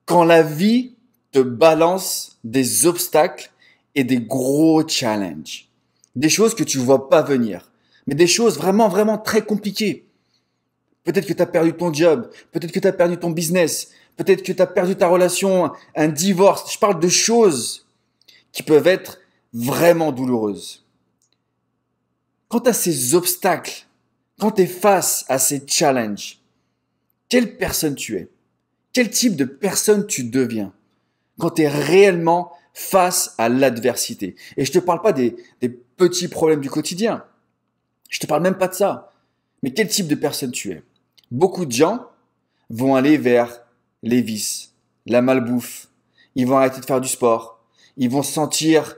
Quand la vie te balance des obstacles et des gros challenges, des choses que tu ne vois pas venir, mais des choses vraiment, vraiment très compliquées. Peut-être que tu as perdu ton job, peut-être que tu as perdu ton business, peut-être que tu as perdu ta relation, un divorce. Je parle de choses qui peuvent être vraiment douloureuses. Quand tu as ces obstacles, quand tu es face à ces challenges, quelle personne tu es? Quel type de personne tu deviens quand tu es réellement face à l'adversité? Et je ne te parle pas des petits problèmes du quotidien. Je ne te parle même pas de ça. Mais quel type de personne tu es? Beaucoup de gens vont aller vers les vices, la malbouffe. Ils vont arrêter de faire du sport. Ils vont se sentir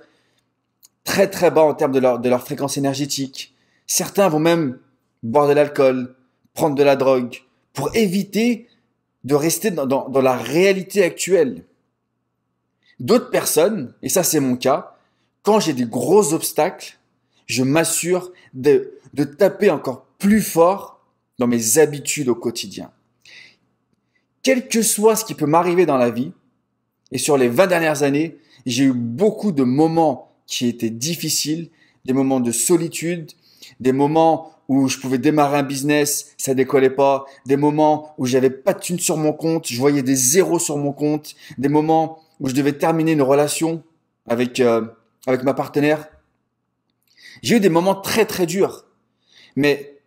très très bas en termes de leur fréquence énergétique. Certains vont même boire de l'alcool, prendre de la drogue pour éviter de rester dans la réalité actuelle. D'autres personnes, et ça c'est mon cas, quand j'ai des gros obstacles, je m'assure de taper encore plus fort dans mes habitudes au quotidien. Quel que soit ce qui peut m'arriver dans la vie, et sur les 20 dernières années, j'ai eu beaucoup de moments qui étaient difficiles, des moments de solitude, des moments où je pouvais démarrer un business, ça décollait pas, des moments où j'avais pas de thunes sur mon compte, je voyais des zéros sur mon compte, des moments où je devais terminer une relation avec ma partenaire. J'ai eu des moments très très durs, mais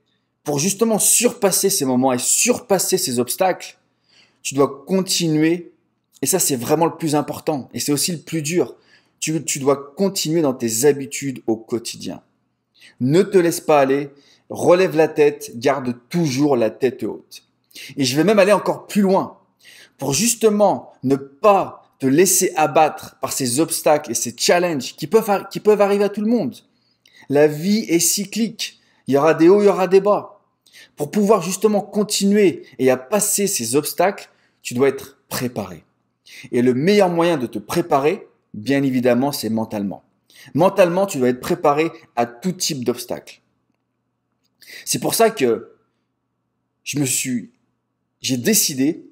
pour justement surpasser ces moments et surpasser ces obstacles, tu dois continuer, et ça c'est vraiment le plus important, et c'est aussi le plus dur, tu dois continuer dans tes habitudes au quotidien. Ne te laisse pas aller, relève la tête, garde toujours la tête haute. Et je vais même aller encore plus loin, pour justement ne pas te laisser abattre par ces obstacles et ces challenges qui peuvent arriver à tout le monde. La vie est cyclique, il y aura des hauts, il y aura des bas. Pour pouvoir justement continuer et à passer ces obstacles, tu dois être préparé. Et le meilleur moyen de te préparer, bien évidemment, c'est mentalement. Mentalement, tu dois être préparé à tout type d'obstacles. C'est pour ça que j'ai décidé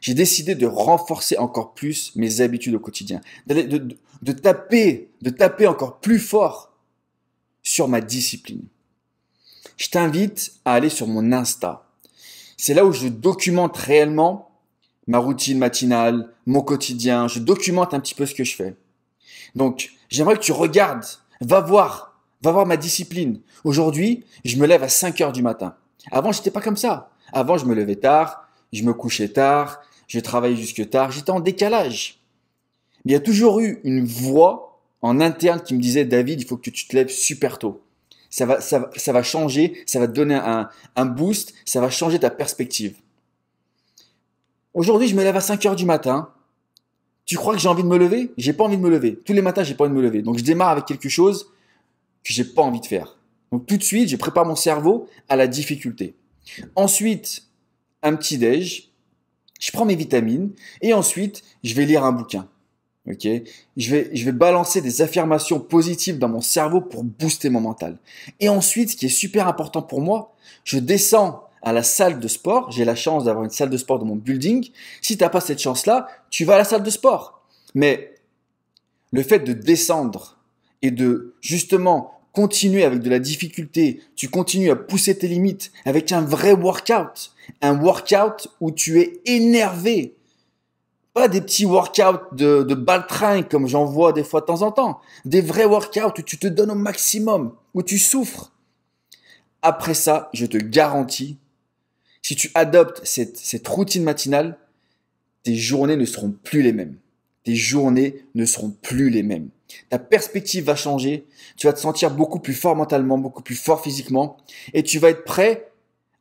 de renforcer encore plus mes habitudes au quotidien, de taper encore plus fort sur ma discipline. Je t'invite à aller sur mon Insta. C'est là où je documente réellement ma routine matinale, mon quotidien. Je documente un petit peu ce que je fais. Donc, j'aimerais que tu regardes, va voir ma discipline. Aujourd'hui, je me lève à 5 heures du matin. Avant, j'étais pas comme ça. Avant, je me levais tard, je me couchais tard, je travaillais jusque tard, j'étais en décalage. Mais il y a toujours eu une voix en interne qui me disait, David, il faut que tu te lèves super tôt. Ça va changer, ça va te donner un boost, ça va changer ta perspective. Aujourd'hui, je me lève à 5 heures du matin. Tu crois que j'ai envie de me lever? J'ai pas envie de me lever. Tous les matins, j'ai pas envie de me lever. Donc, je démarre avec quelque chose que j'ai pas envie de faire. Donc, tout de suite, je prépare mon cerveau à la difficulté. Ensuite, un petit déj. Je prends mes vitamines et ensuite, je vais lire un bouquin. Ok, je vais balancer des affirmations positives dans mon cerveau pour booster mon mental. Et ensuite, ce qui est super important pour moi, je descends à la salle de sport. J'ai la chance d'avoir une salle de sport dans mon building. Si tu n'as pas cette chance-là, tu vas à la salle de sport. Mais le fait de descendre et de justement continuer avec de la difficulté, tu continues à pousser tes limites avec un vrai workout. Un workout où tu es énervé. Pas des petits workouts de baltringue comme j'en vois des fois de temps en temps. Des vrais workouts où tu te donnes au maximum, où tu souffres. Après ça, je te garantis, si tu adoptes cette routine matinale, tes journées ne seront plus les mêmes. Tes journées ne seront plus les mêmes. Ta perspective va changer. Tu vas te sentir beaucoup plus fort mentalement, beaucoup plus fort physiquement. Et tu vas être prêt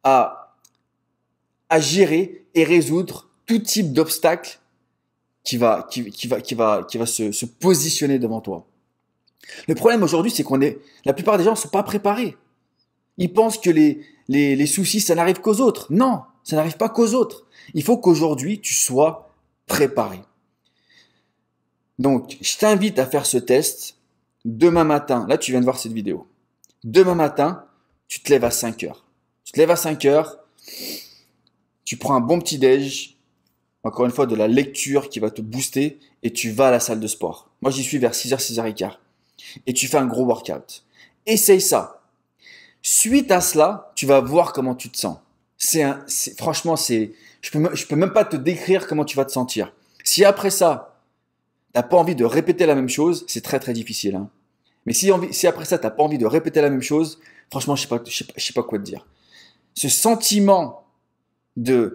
à gérer et résoudre tout type d'obstacle qui va se positionner devant toi. Le problème aujourd'hui, c'est la plupart des gens ne sont pas préparés. Ils pensent que les soucis, ça n'arrive qu'aux autres. Non, ça n'arrive pas qu'aux autres. Il faut qu'aujourd'hui, tu sois préparé. Donc, je t'invite à faire ce test demain matin. Là, tu viens de voir cette vidéo. Demain matin, tu te lèves à 5 heures. Tu te lèves à 5 heures, tu prends un bon petit déj. encore une fois, de la lecture qui va te booster et tu vas à la salle de sport. Moi, j'y suis vers 6h, 6h15. Et tu fais un gros workout. Essaye ça. Suite à cela, tu vas voir comment tu te sens. Franchement, je peux même pas te décrire comment tu vas te sentir. Si après ça, t'as pas envie de répéter la même chose, c'est très très difficile, hein. Mais si après ça, t'as pas envie de répéter la même chose, franchement, je sais pas quoi te dire. Ce sentiment c'est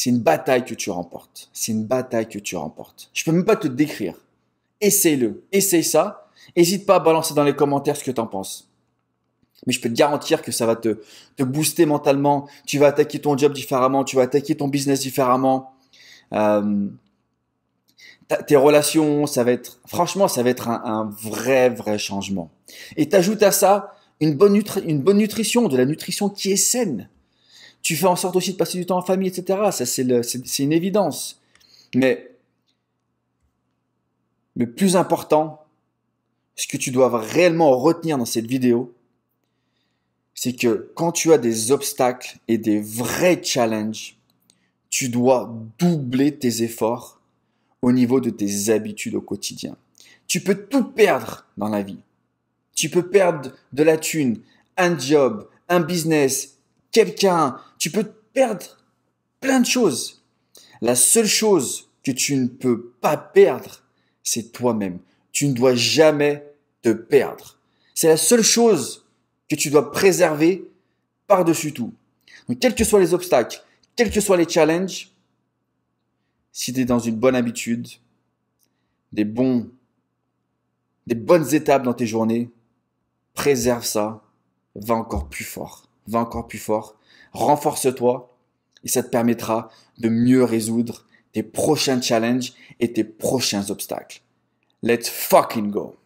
une bataille que tu remportes. C'est une bataille que tu remportes. Je peux même pas te décrire. Essaye-le. Essaye ça. N'hésite pas à balancer dans les commentaires ce que tu en penses. Mais je peux te garantir que ça va te booster mentalement. Tu vas attaquer ton job différemment. Tu vas attaquer ton business différemment. Tes relations, franchement, ça va être un vrai changement. Et t'ajoutes à ça une bonne nutrition, de la nutrition qui est saine. Tu fais en sorte aussi de passer du temps en famille, etc. Ça, c'est une évidence. Mais le plus important, ce que tu dois réellement retenir dans cette vidéo, c'est que quand tu as des obstacles et des vrais challenges, tu dois doubler tes efforts au niveau de tes habitudes au quotidien. Tu peux tout perdre dans la vie. Tu peux perdre de la thune, un job, un business, quelqu'un. Tu peux perdre plein de choses. La seule chose que tu ne peux pas perdre, c'est toi-même. Tu ne dois jamais te perdre. C'est la seule chose que tu dois préserver par-dessus tout. Donc, quels que soient les obstacles, quels que soient les challenges, si tu es dans une bonne habitude, des bonnes étapes dans tes journées, préserve ça, va encore plus fort, renforce-toi et ça te permettra de mieux résoudre tes prochains challenges et tes prochains obstacles. Let's fucking go!